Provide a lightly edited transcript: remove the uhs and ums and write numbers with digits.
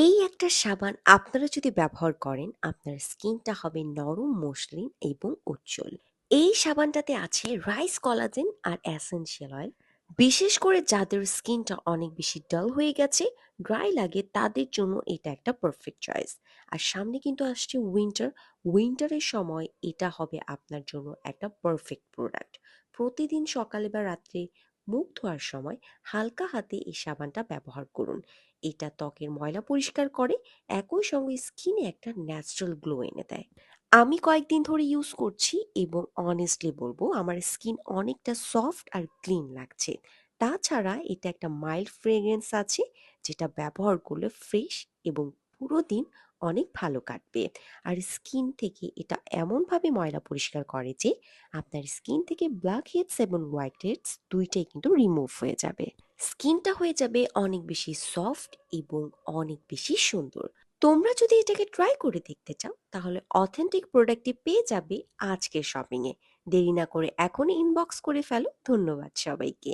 এই একটা সাবান আপনারা যদি ব্যবহার করেন, আপনার স্কিনটা হবে নরম, মসৃণ এবং উজ্জ্বল। এই সাবানটাতে আছে রাইস কোলাজেন আর এসেনশিয়াল অয়েল। বিশেষ করে যাদের স্কিনটা অনেক বেশি ডাল হয়ে গেছে, ড্রাই লাগে, তাদের জন্য এটা একটা পারফেক্ট চয়েস। আর সামনে কিন্তু আসছে উইন্টার। উইন্টারের সময় এটা হবে আপনার জন্য একটা পারফেক্ট প্রোডাক্ট। প্রতিদিন সকালে বা রাত্রে মুখ ধোয়ার সময় হালকা হাতে এই সাবানটা ব্যবহার করুন। এটা ত্বকের ময়লা পরিষ্কার করে, একই সঙ্গে স্কিনে একটা ন্যাচারাল গ্লো এনে দেয়। আমি কয়েকদিন ধরে ইউজ করছি এবং অনেস্টলি বলবো আমার স্কিন অনেকটা সফট আর ক্লিন লাগছে। তাছাড়া এটা একটা মাইল্ড ফ্রেগ্রেন্স আছে, যেটা ব্যবহার করলে ফ্রেশ এবং পুরো দিন অনেক ভালো কাটবে। আর স্কিন থেকে এটা এমনভাবে ময়লা পরিষ্কার করে যে আপনার স্কিন থেকে ব্ল্যাক হেডস এবং হোয়াইট হেডস দুইটাই কিন্তু রিমুভ হয়ে যাবে। স্কিনটা হয়ে যাবে অনেক বেশি সফট এবং অনেক বেশি সুন্দর। তোমরা যদি এটাকে ট্রাই করে দেখতে চাও, তাহলে অথেন্টিক প্রোডাক্টটি পেয়ে যাবে আজকের শপিং এ। দেরি না করে এখনই ইনবক্স করে ফেলো। ধন্যবাদ সবাইকে।